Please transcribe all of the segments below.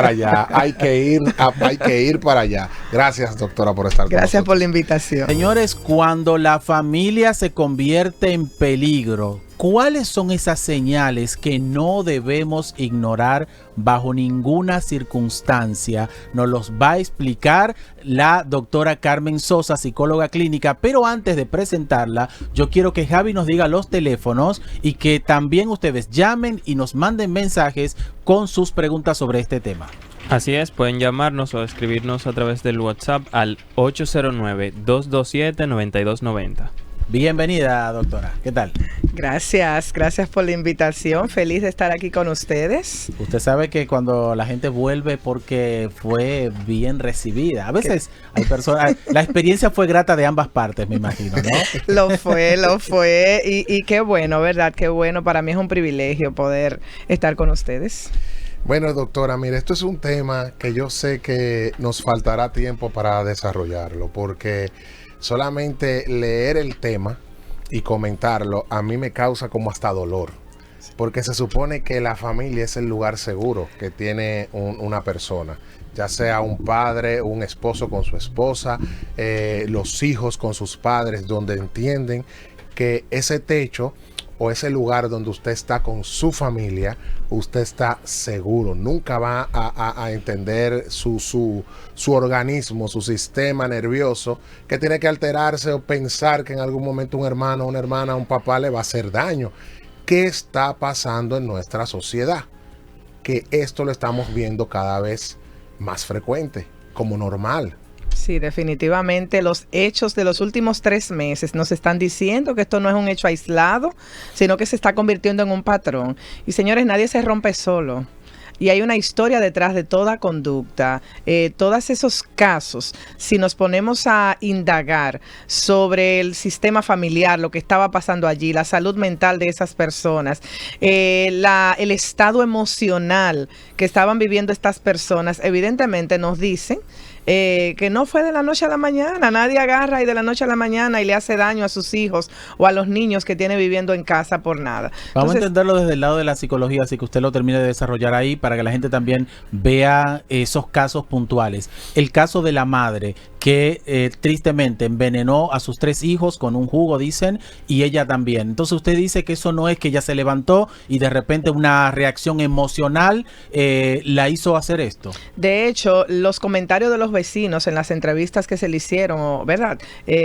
para allá, hay que ir para allá. Gracias, doctora, por estar con nosotros. Gracias por la invitación. Señores, cuando la familia se convierte en peligro, ¿cuáles son esas señales que no debemos ignorar bajo ninguna circunstancia? Nos los va a explicar la doctora Carmen Sosa, psicóloga clínica. Pero antes de presentarla, yo quiero que Javi nos diga los teléfonos y que también ustedes llamen y nos manden mensajes con sus preguntas sobre este tema. Así es, pueden llamarnos o escribirnos a través del WhatsApp al 809-227-9290. Bienvenida, doctora. ¿Qué tal? Gracias por la invitación. Feliz de estar aquí con ustedes. Usted sabe que cuando la gente vuelve porque fue bien recibida. A veces hay personas, la experiencia fue grata de ambas partes, me imagino, ¿no? Lo fue. Y qué bueno, ¿verdad? Qué bueno. Para mí es un privilegio poder estar con ustedes. Bueno, doctora, mire, esto es un tema que yo sé que nos faltará tiempo para desarrollarlo, porque solamente leer el tema y comentarlo a mí me causa como hasta dolor, porque se supone que la familia es el lugar seguro que tiene una persona, ya sea un padre, un esposo con su esposa, los hijos con sus padres, donde entienden que ese techo o ese lugar donde usted está con su familia, usted está seguro. Nunca va a entender su organismo, su sistema nervioso, que tiene que alterarse o pensar que en algún momento un hermano, una hermana, un papá le va a hacer daño. ¿Qué está pasando en nuestra sociedad? Que esto lo estamos viendo cada vez más frecuente, como normal. Sí, definitivamente los hechos de los últimos 3 meses nos están diciendo que esto no es un hecho aislado, sino que se está convirtiendo en un patrón. Y señores, nadie se rompe solo. Y hay una historia detrás de toda conducta. Todos esos casos, si nos ponemos a indagar sobre el sistema familiar, lo que estaba pasando allí, la salud mental de esas personas, el estado emocional que estaban viviendo estas personas, evidentemente nos dicen que no fue de la noche a la mañana. Nadie agarra y de la noche a la mañana y le hace daño a sus hijos o a los niños que tiene viviendo en casa por nada. Vamos a entenderlo desde el lado de la psicología, así que usted lo termine de desarrollar ahí para que la gente también vea esos casos puntuales. El caso de la madre que tristemente envenenó a sus 3 hijos con un jugo, dicen, y ella también. Entonces usted dice que eso no es que ella se levantó y de repente una reacción emocional la hizo hacer esto. De hecho, los comentarios de los vecinos en las entrevistas que se le hicieron, ¿verdad?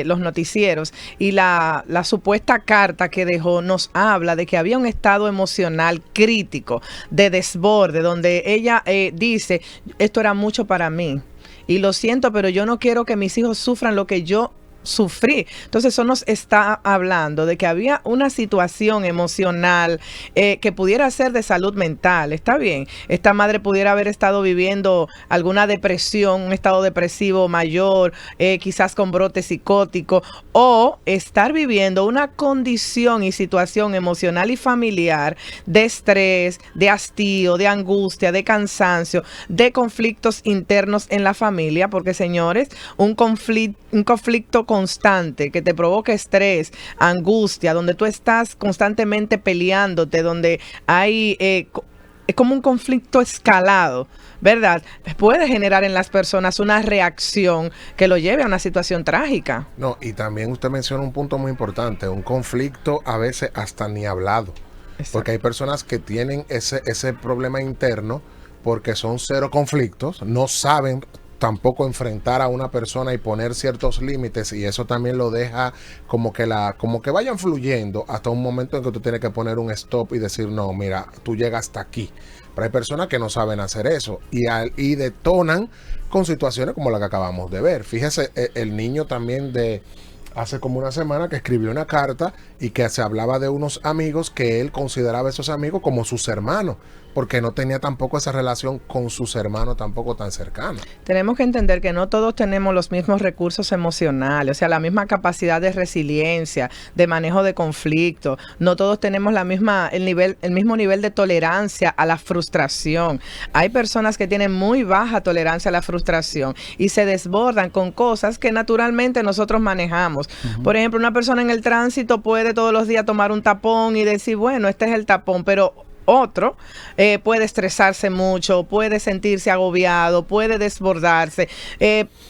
Los noticieros y la supuesta carta que dejó nos habla de que había un estado emocional crítico, de desborde, donde ella dice, esto era mucho para mí. Y lo siento, pero yo no quiero que mis hijos sufran lo que yo sufrí. Entonces eso nos está hablando de que había una situación emocional que pudiera ser de salud mental. Está bien, esta madre pudiera haber estado viviendo alguna depresión, un estado depresivo mayor, quizás con brote psicótico, o estar viviendo una condición y situación emocional y familiar de estrés, de hastío, de angustia, de cansancio, de conflictos internos en la familia, porque señores, un conflicto constante que te provoca estrés, angustia, donde tú estás constantemente peleándote, donde hay es como un conflicto escalado, ¿verdad? Puede generar en las personas una reacción que lo lleve a una situación trágica. No, y también usted menciona un punto muy importante, un conflicto a veces hasta ni hablado. Exacto. Porque hay personas que tienen ese problema interno porque son cero conflictos, no saben tampoco enfrentar a una persona y poner ciertos límites, y eso también lo deja como que vayan fluyendo hasta un momento en que tú tienes que poner un stop y decir, no, mira, tú llegas hasta aquí. Pero hay personas que no saben hacer eso y detonan con situaciones como la que acabamos de ver. Fíjese, el niño también de hace como una semana que escribió una carta y que se hablaba de unos amigos que él consideraba esos amigos como sus hermanos, porque no tenía tampoco esa relación con sus hermanos tampoco tan cercana. Tenemos que entender que no todos tenemos los mismos recursos emocionales, o sea, la misma capacidad de resiliencia, de manejo de conflicto. No todos tenemos el mismo nivel de tolerancia a la frustración. Hay personas que tienen muy baja tolerancia a la frustración y se desbordan con cosas que naturalmente nosotros manejamos. Por ejemplo, una persona en el tránsito puede todos los días tomar un tapón y decir, bueno, este es el tapón, pero otro puede estresarse mucho, puede sentirse agobiado, puede desbordarse,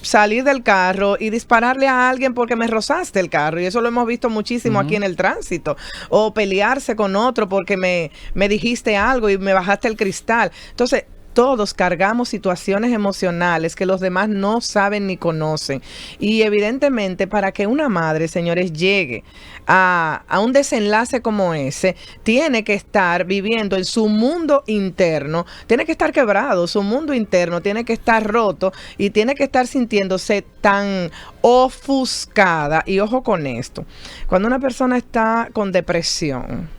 salir del carro y dispararle a alguien porque me rozaste el carro, y eso lo hemos visto muchísimo aquí en el tránsito, o pelearse con otro porque me dijiste algo y me bajaste el cristal. Entonces, todos cargamos situaciones emocionales que los demás no saben ni conocen. Y evidentemente, para que una madre, señores, llegue a un desenlace como ese, tiene que estar viviendo en su mundo interno, tiene que estar quebrado, su mundo interno tiene que estar roto y tiene que estar sintiéndose tan ofuscada. Y ojo con esto, cuando una persona está con depresión,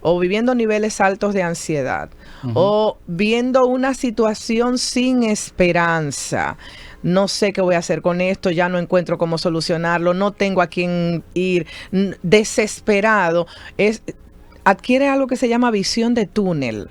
o viviendo niveles altos de ansiedad, o viendo una situación sin esperanza, no sé qué voy a hacer con esto, ya no encuentro cómo solucionarlo, no tengo a quién ir, desesperado, adquiere algo que se llama visión de túnel.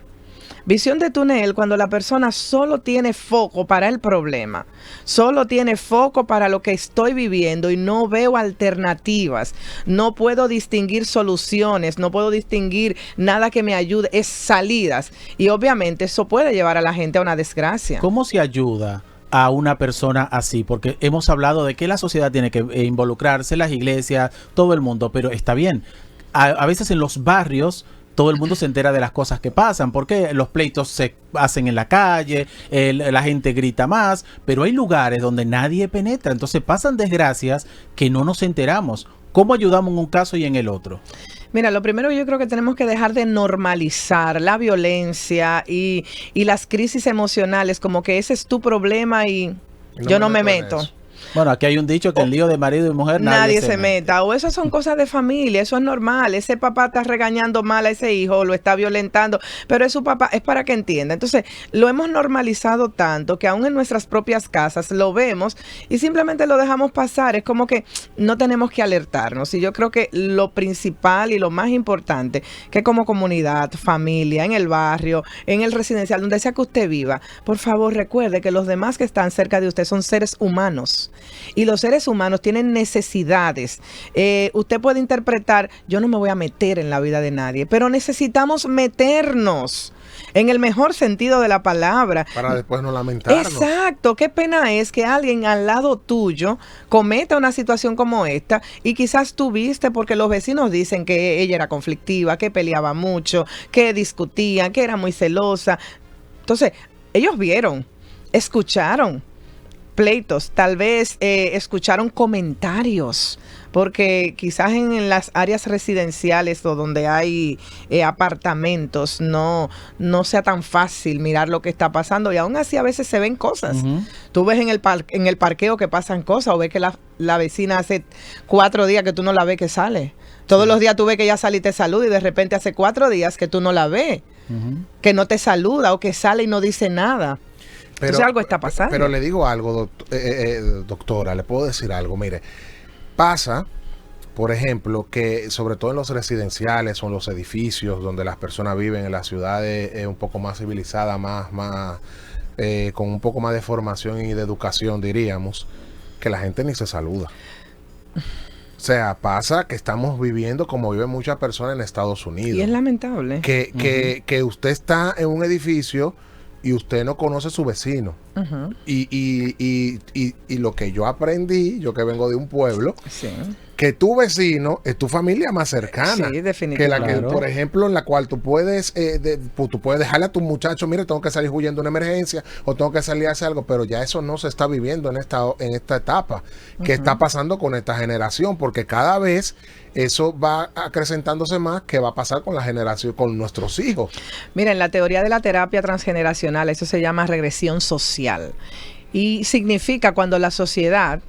Visión de túnel cuando la persona solo tiene foco para el problema, solo tiene foco para lo que estoy viviendo y no veo alternativas, no puedo distinguir soluciones, no puedo distinguir nada que me ayude, es salidas. Y obviamente eso puede llevar a la gente a una desgracia. ¿Cómo se ayuda a una persona así? Porque hemos hablado de que la sociedad tiene que involucrarse, las iglesias, todo el mundo, pero está bien. A veces en los barrios todo el mundo se entera de las cosas que pasan, porque los pleitos se hacen en la calle, la gente grita más, pero hay lugares donde nadie penetra, entonces pasan desgracias que no nos enteramos. ¿Cómo ayudamos en un caso y en el otro? Mira, lo primero, yo creo que tenemos que dejar de normalizar la violencia y las crisis emocionales, como que ese es tu problema y yo no me meto. Bueno, aquí hay un dicho que el lío de marido y mujer nadie se meta. O eso son cosas de familia, eso es normal. Ese papá está regañando mal a ese hijo, lo está violentando, pero es su papá, es para que entienda. Entonces, lo hemos normalizado tanto que aún en nuestras propias casas lo vemos y simplemente lo dejamos pasar. Es como que no tenemos que alertarnos. Y yo creo que lo principal y lo más importante, que como comunidad, familia, en el barrio, en el residencial, donde sea que usted viva, por favor recuerde que los demás que están cerca de usted son seres humanos. Y los seres humanos tienen necesidades. Usted puede interpretar, yo no me voy a meter en la vida de nadie, pero necesitamos meternos en el mejor sentido de la palabra. Para después no lamentarnos. Exacto. Qué pena es que alguien al lado tuyo cometa una situación como esta y quizás tú viste porque los vecinos dicen que ella era conflictiva, que peleaba mucho, que discutían, que era muy celosa. Entonces, ellos vieron, escucharon pleitos, tal vez escucharon comentarios, porque quizás en las áreas residenciales o donde hay apartamentos no sea tan fácil mirar lo que está pasando, y aún así a veces se ven cosas. Tú ves en el parqueo que pasan cosas, o ves que la vecina hace 4 días que tú no la ves que sale. Todos los días tú ves que ella sale y te saluda, y de repente hace 4 días que tú no la ves, que no te saluda o que sale y no dice nada. Pero, entonces algo está pasando. Pero le digo algo, doctora, le puedo decir algo. Mire, pasa, por ejemplo, que sobre todo en los residenciales o en los edificios donde las personas viven, en las ciudades un poco más civilizadas, con un poco más de formación y de educación, diríamos, que la gente ni se saluda. O sea, pasa que estamos viviendo como viven muchas personas en Estados Unidos. Y es lamentable. Que usted está en un edificio y usted no conoce a su vecino. Y lo que yo aprendí, yo que vengo de un pueblo, que tu vecino es tu familia más cercana. Sí, definitivamente. Que la que, por ejemplo, en la cual tú puedes dejarle a tu muchacho, mire, tengo que salir huyendo de una emergencia o tengo que salir a hacer algo, pero ya eso no se está viviendo en esta etapa. ¿Qué está pasando con esta generación? Porque cada vez eso va acrecentándose más. ¿Qué va a pasar con la generación, con nuestros hijos? Mira, en la teoría de la terapia transgeneracional, eso se llama regresión social. Y significa cuando la sociedad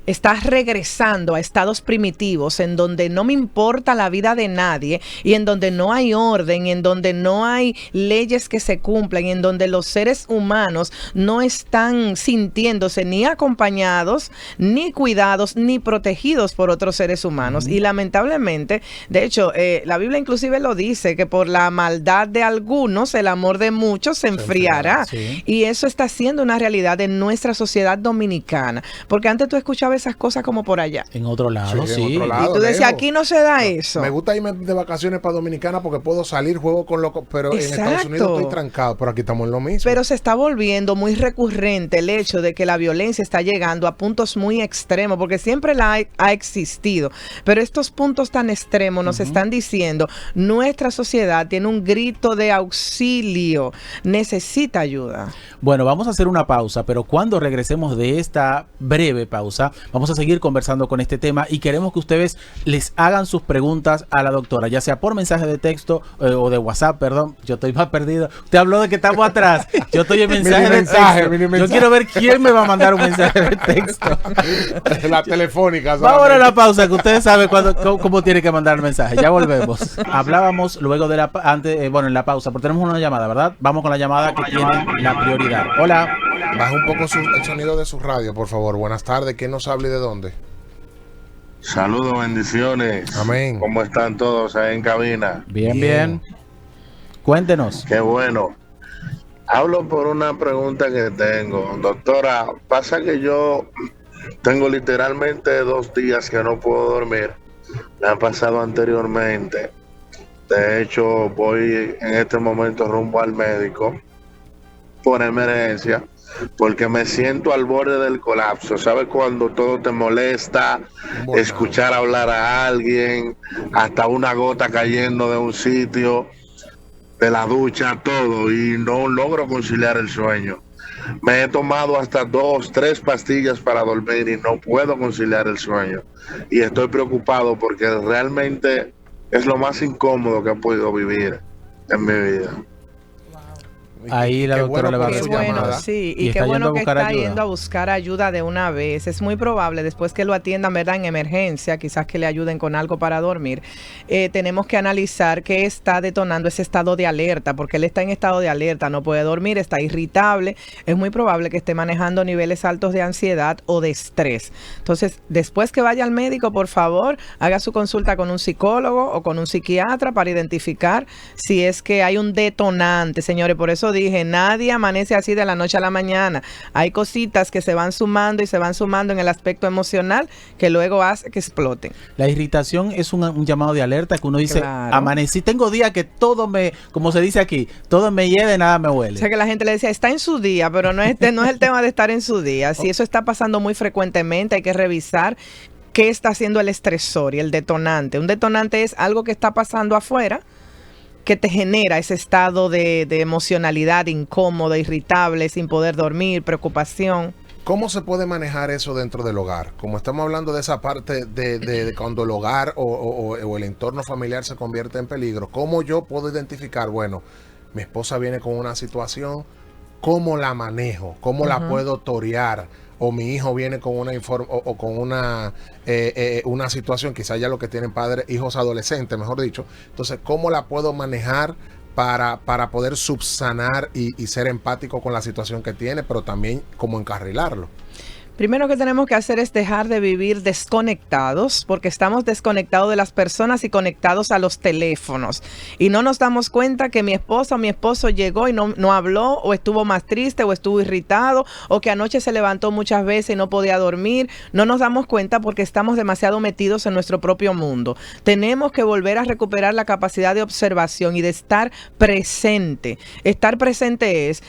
está regresando a estados primitivos en donde no me importa la vida de nadie y en donde no hay orden, en donde no hay leyes que se cumplan, en donde los seres humanos no están sintiéndose ni acompañados, ni cuidados, ni protegidos por otros seres humanos. Y lamentablemente, de hecho, la Biblia inclusive lo dice, que por la maldad de algunos el amor de muchos se enfriará. Y eso está siendo una realidad en nuestra sociedad dominicana. Porque antes tú escuchabas esas cosas como por allá. En otro lado, Sí, sí. en otro lado. Y tú decías, lejos. aquí no se da eso. Me gusta irme de vacaciones para Dominicana porque puedo salir, juego con locos, pero en Estados Exacto. Unidos estoy trancado, pero aquí estamos en lo mismo. Pero se está volviendo muy recurrente el hecho de que la violencia está llegando a puntos muy extremos, porque siempre ha existido. Pero estos puntos tan extremos nos están diciendo, nuestra sociedad tiene un grito de auxilio, necesita ayuda. Bueno, vamos a hacer una pausa, pero cuando regresemos de esta breve pausa, vamos a seguir conversando con este tema y queremos que ustedes les hagan sus preguntas a la doctora, ya sea por mensaje de texto o de WhatsApp, perdón, yo estoy más perdido. Usted habló de que estamos atrás, yo estoy en mensaje de texto. Yo quiero ver quién me va a mandar un mensaje de texto. La telefónica. Vamos a la pausa, que ustedes saben cómo tiene que mandar el mensaje. Ya volvemos. Hablábamos luego de en la pausa, porque tenemos una llamada, ¿verdad? Vamos con la llamada que tiene la prioridad. Hola. Baja un poco el sonido de su radio, por favor. Buenas tardes. ¿Quién nos habla y de dónde? Saludos, bendiciones. Amén. ¿Cómo están todos ahí en cabina? Bien. Cuéntenos. Qué bueno. Hablo por una pregunta que tengo. Doctora, pasa que yo tengo literalmente 2 días que no puedo dormir. Me han pasado anteriormente. De hecho, voy en este momento rumbo al médico por emergencia, porque me siento al borde del colapso. ¿Sabes cuando todo te molesta? Bueno. Escuchar hablar a alguien, hasta una gota cayendo de un sitio, de la ducha, todo, y no logro conciliar el sueño. Me he tomado hasta 2, 3 pastillas para dormir y no puedo conciliar el sueño. Y estoy preocupado porque realmente es lo más incómodo que he podido vivir en mi vida. Ahí la Qué doctora le va a por dar Qué su su bueno, llamada. sí, Y y está qué bueno yendo a que buscar está ayuda. yendo a buscar ayuda de una vez. Es muy probable, después que lo atiendan, ¿verdad? En emergencia, quizás que le ayuden con algo para dormir. Tenemos que analizar qué está detonando ese estado de alerta, porque él está en estado de alerta, no puede dormir, está irritable. Es muy probable que esté manejando niveles altos de ansiedad o de estrés. Entonces, después que vaya al médico, por favor, haga su consulta con un psicólogo o con un psiquiatra para identificar si es que hay un detonante, señores. Por eso dije, nadie amanece así de la noche a la mañana. Hay cositas que se van sumando y se van sumando en el aspecto emocional que luego hace que exploten. La irritación es un llamado de alerta que uno dice, Claro. amanecí, tengo días que todo como se dice aquí, todo me hiede, nada me O huele. sea que la gente le decía, está en su día, pero no es el tema de estar en su día. Si eso está pasando muy frecuentemente, hay que revisar qué está haciendo el estresor y el detonante. Un detonante es algo que está pasando afuera, que te genera ese estado de emocionalidad incómoda, irritable, sin poder dormir, preocupación. ¿Cómo se puede manejar eso dentro del hogar? Como estamos hablando de esa parte de cuando el hogar o el entorno familiar se convierte en peligro, ¿cómo yo puedo identificar, bueno, mi esposa viene con una situación, ¿cómo la manejo? ¿Cómo la puedo torear? O mi hijo viene con una situación, quizás ya lo que tienen padres, hijos adolescentes, mejor dicho. Entonces, ¿cómo la puedo manejar para poder subsanar y ser empático con la situación que tiene, pero también cómo encarrilarlo? Primero que tenemos que hacer es dejar de vivir desconectados, porque estamos desconectados de las personas y conectados a los teléfonos. Y no nos damos cuenta que mi esposa o mi esposo llegó y no habló, o estuvo más triste, o estuvo irritado, o que anoche se levantó muchas veces y no podía dormir. No nos damos cuenta porque estamos demasiado metidos en nuestro propio mundo. Tenemos que volver a recuperar la capacidad de observación y de estar presente. Estar presente es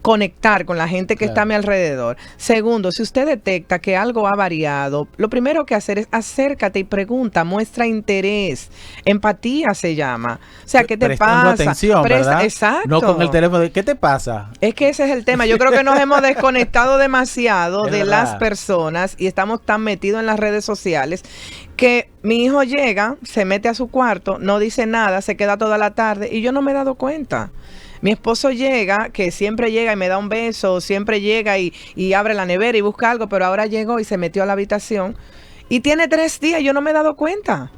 conectar con la gente que está a mi alrededor. Segundo, si usted detecta que algo ha variado, lo primero que hacer es acércate y pregunta, muestra interés. Empatía se llama. O sea, ¿qué te Prestando pasa? atención, ¿verdad? Exacto. No con el teléfono de, ¿qué te pasa? Es que ese es el tema. Yo creo que nos hemos desconectado demasiado Es de verdad. las personas y estamos tan metidos en las redes sociales que mi hijo llega, se mete a su cuarto, no dice nada, se queda toda la tarde y yo no me he dado cuenta. Mi esposo llega, que siempre llega y me da un beso, siempre llega y abre la nevera y busca algo, pero ahora llegó y se metió a la habitación y tiene 3 días y yo no me he dado cuenta.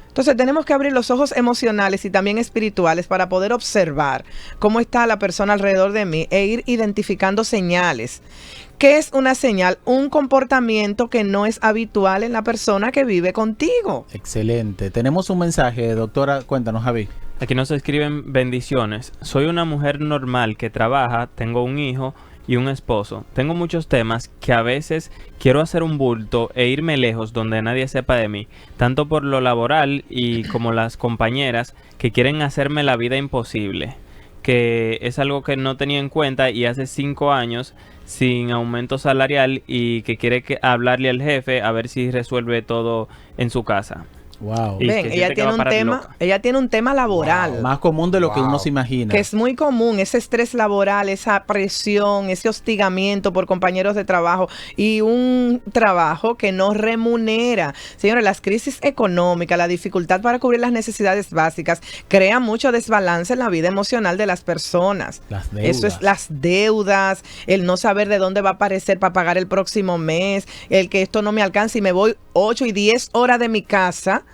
Entonces tenemos que abrir los ojos emocionales y también espirituales para poder observar cómo está la persona alrededor de mí e ir identificando señales. ¿Qué es una señal? Un comportamiento que no es habitual en la persona que vive contigo. Excelente. Tenemos un mensaje, doctora. Cuéntanos, Javi. Aquí nos escriben bendiciones. Soy una mujer normal que trabaja, tengo un hijo y un esposo. Tengo muchos temas que a veces quiero hacer un bulto e irme lejos donde nadie sepa de mí, tanto por lo laboral y como las compañeras que quieren hacerme la vida imposible, que es algo que no tenía en cuenta y hace 5 años sin aumento salarial y que quiere hablarle al jefe a ver si resuelve todo en su casa. Wow. Y Ven, que ella siente que tiene va a un parar tema, loca. ella tiene un tema laboral. Más común de lo que uno se imagina. Que es muy común, ese estrés laboral, esa presión, ese hostigamiento por compañeros de trabajo y un trabajo que no remunera. Señores, las crisis económicas, la dificultad para cubrir las necesidades básicas, crean mucho desbalance en la vida emocional de las personas. Las deudas. Eso es las deudas, el no saber de dónde va a aparecer para pagar el próximo mes, el que esto no me alcance y me voy 8 y 10 horas de mi casa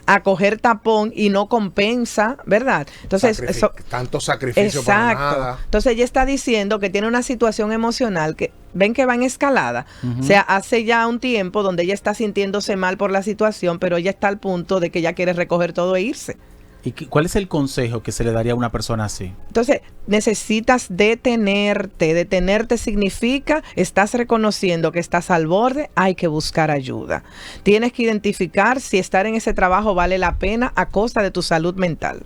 a coger tapón y no compensa, ¿verdad? Entonces, tanto sacrificio para exacto. nada. Entonces ella está diciendo que tiene una situación emocional que ven que va en escalada. O sea, hace ya un tiempo donde ella está sintiéndose mal por la situación, pero ella está al punto de que ella quiere recoger todo e irse. ¿Y cuál es el consejo que se le daría a una persona así? Entonces, necesitas detenerte. Detenerte significa, estás reconociendo que estás al borde, hay que buscar ayuda. Tienes que identificar si estar en ese trabajo vale la pena a costa de tu salud mental.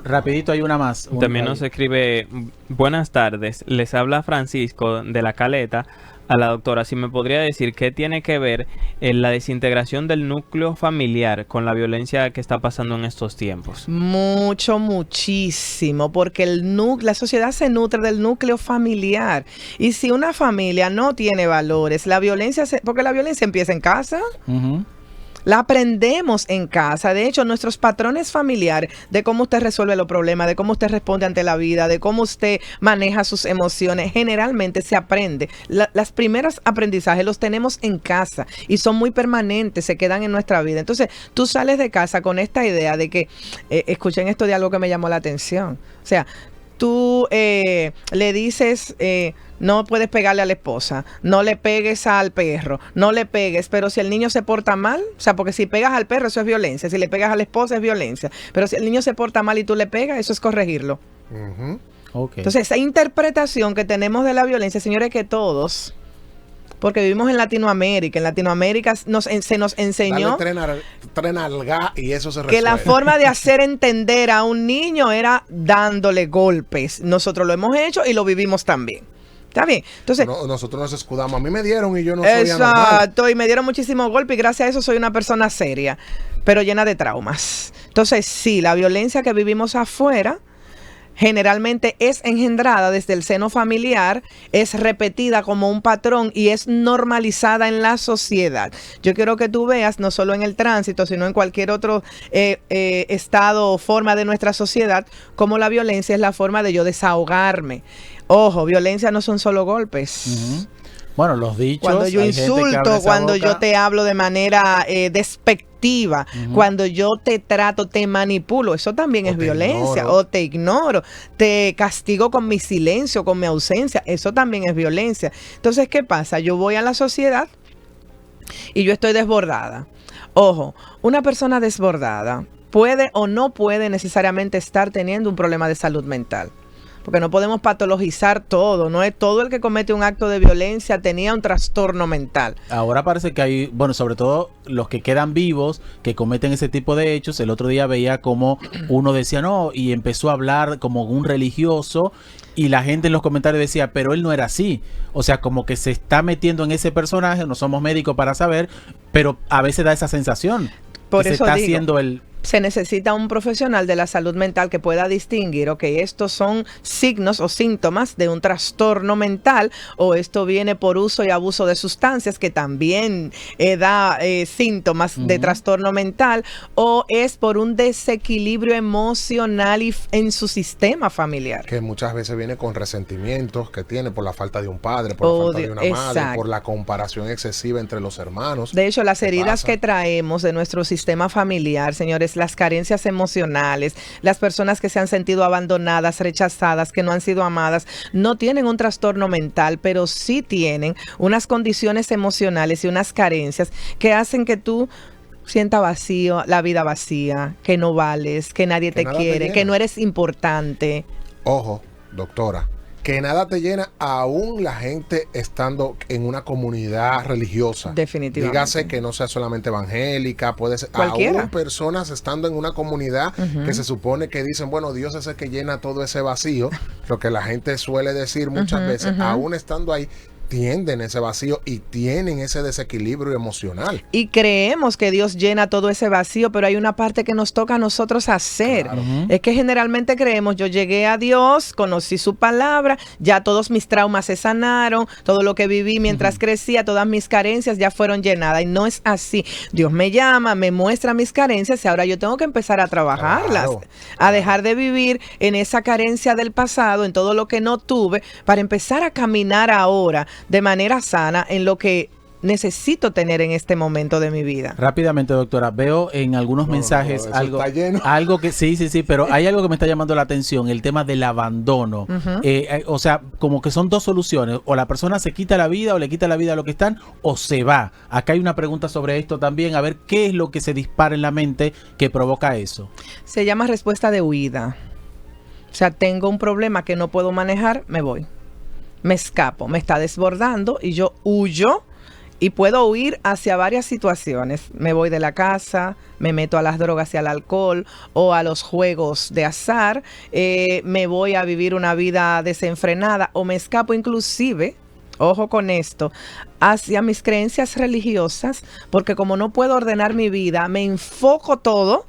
Rapidito hay una más. También nos escribe: buenas tardes, les habla Francisco de La Caleta. A la doctora, si me podría decir qué tiene que ver la desintegración del núcleo familiar con la violencia que está pasando en estos tiempos. Muchísimo, porque la sociedad se nutre del núcleo familiar. Y si una familia no tiene valores, porque la violencia empieza en casa. La aprendemos en casa. De hecho, nuestros patrones familiares de cómo usted resuelve los problemas, de cómo usted responde ante la vida, de cómo usted maneja sus emociones, generalmente se aprende. Las primeros aprendizajes los tenemos en casa y son muy permanentes, se quedan en nuestra vida. Entonces, tú sales de casa con esta idea de que, escuchen esto de algo que me llamó la atención. O sea, tú le dices, no puedes pegarle a la esposa, no le pegues al perro, no le pegues, pero si el niño se porta mal, o sea, porque si pegas al perro eso es violencia, si le pegas a la esposa es violencia, pero si el niño se porta mal y tú le pegas, eso es corregirlo. Okay. Entonces, esa interpretación que tenemos de la violencia, señores, que todos... Porque vivimos en Latinoamérica. En Latinoamérica se nos enseñó y eso se resuelve. que la forma de hacer entender a un niño era dándole golpes. Nosotros lo hemos hecho y lo vivimos también. ¿Está bien? Entonces, nosotros nos escudamos. A mí me dieron y yo no soy anormal. Exacto, y me dieron muchísimos golpes y gracias a eso soy una persona seria, pero llena de traumas. Entonces, sí, la violencia que vivimos afuera generalmente es engendrada desde el seno familiar, es repetida como un patrón y es normalizada en la sociedad. Yo quiero que tú veas, no solo en el tránsito, sino en cualquier otro estado o forma de nuestra sociedad, como la violencia es la forma de yo desahogarme. Ojo, violencia no son solo golpes. Bueno, los dichos. Cuando yo insulto, cuando yo te hablo de manera despectiva, cuando yo te trato, te manipulo, eso también es violencia. O te ignoro, te castigo con mi silencio, con mi ausencia, eso también es violencia. Entonces, ¿qué pasa? Yo voy a la sociedad y yo estoy desbordada. Ojo, una persona desbordada puede o no puede necesariamente estar teniendo un problema de salud mental. Porque no podemos patologizar todo, no es todo el que comete un acto de violencia tenía un trastorno mental. Ahora parece que hay, bueno, sobre todo los que quedan vivos, que cometen ese tipo de hechos. El otro día veía como uno decía, no, y empezó a hablar como un religioso, y la gente en los comentarios decía, pero él no era así. O sea, como que se está metiendo en ese personaje, no somos médicos para saber, pero a veces da esa sensación. Por que eso se está digo, haciendo el... Se necesita un profesional de la salud mental que pueda distinguir, ok, estos son signos o síntomas de un trastorno mental, o esto viene por uso y abuso de sustancias, que también da síntomas de trastorno mental, o es por un desequilibrio emocional en su sistema familiar. Que muchas veces viene con resentimientos que tiene por la falta de un padre, por la falta de una madre, por la comparación excesiva entre los hermanos. De hecho, las heridas que traemos de nuestro sistema familiar, señores, las carencias emocionales, las personas que se han sentido abandonadas, rechazadas, que no han sido amadas, no tienen un trastorno mental, pero sí tienen unas condiciones emocionales y unas carencias que hacen que tú sientas vacío, la vida vacía, que no vales, que nadie te quiere, que no eres importante. Ojo, doctora, que nada te llena, aún la gente estando en una comunidad religiosa. Definitivamente. Dígase que no sea solamente evangélica, puede ser Cualquiera. aún personas estando en una comunidad que se supone que dicen, bueno, Dios es el que llena todo ese vacío, lo que la gente suele decir muchas veces, aún estando ahí, tienden ese vacío y tienen ese desequilibrio emocional. Y creemos que Dios llena todo ese vacío, pero hay una parte que nos toca a nosotros hacer. Claro. Es que generalmente creemos, yo llegué a Dios, conocí su palabra, ya todos mis traumas se sanaron, todo lo que viví mientras crecía, todas mis carencias ya fueron llenadas. Y no es así. Dios me llama, me muestra mis carencias y ahora yo tengo que empezar a trabajarlas, Claro. a dejar de vivir en esa carencia del pasado, en todo lo que no tuve, para empezar a caminar ahora de manera sana en lo que necesito tener en este momento de mi vida. Rápidamente, doctora, veo en algunos mensajes eso algo, está lleno. algo que sí, pero hay algo que me está llamando la atención, el tema del abandono. O sea, como que son dos soluciones, o la persona se quita la vida o le quita la vida a lo que están, o se va. Acá hay una pregunta sobre esto también, a ver qué es lo que se dispara en la mente que provoca eso. Se llama respuesta de huida. O sea, tengo un problema que no puedo manejar, me voy. Me escapo, me está desbordando y yo huyo. Y puedo huir hacia varias situaciones. Me voy de la casa, me meto a las drogas y al alcohol o a los juegos de azar. Me voy a vivir una vida desenfrenada o me escapo inclusive, ojo con esto, hacia mis creencias religiosas, porque como no puedo ordenar mi vida, me enfoco todo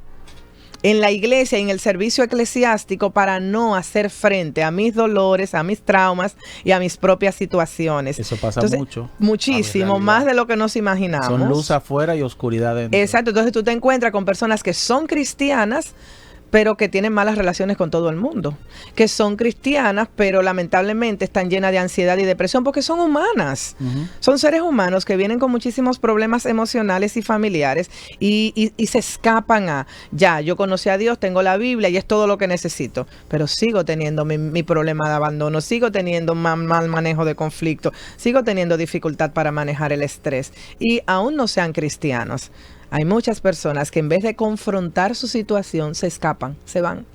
en la iglesia y en el servicio eclesiástico para no hacer frente a mis dolores, a mis traumas y a mis propias situaciones. Eso pasa Entonces, mucho. muchísimo, más de lo que nos imaginamos. Son luz afuera y oscuridad dentro. Exacto, entonces tú te encuentras con personas que son cristianas, pero que tienen malas relaciones con todo el mundo, que son cristianas, pero lamentablemente están llenas de ansiedad y depresión porque son humanas, son seres humanos que vienen con muchísimos problemas emocionales y familiares y se escapan a, ya, yo conocí a Dios, tengo la Biblia y es todo lo que necesito, pero sigo teniendo mi problema de abandono, sigo teniendo mal manejo de conflicto, sigo teniendo dificultad para manejar el estrés y aún no sean cristianos. Hay muchas personas que en vez de confrontar su situación se escapan, se van.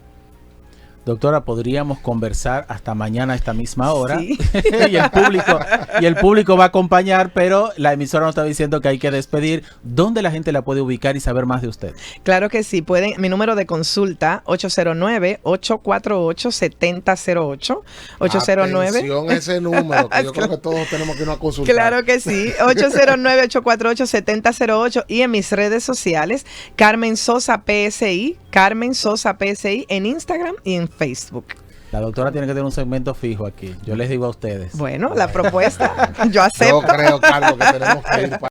Doctora, podríamos conversar hasta mañana a esta misma hora. Sí. y el público va a acompañar, pero la emisora nos está diciendo que hay que despedir. ¿Dónde la gente la puede ubicar y saber más de usted? Claro que sí, pueden, mi número de consulta 809-848-7008. 809. Atención a ese número, que yo creo que todos tenemos que irnos a consultar. Claro que sí, 809-848-7008 y en mis redes sociales, Carmen Sosa PSI, Carmen Sosa PSI en Instagram y en Facebook. La doctora tiene que tener un segmento fijo aquí. Yo les digo a ustedes. Bueno, la propuesta, yo acepto. Yo creo, Carlos, que tenemos que ir para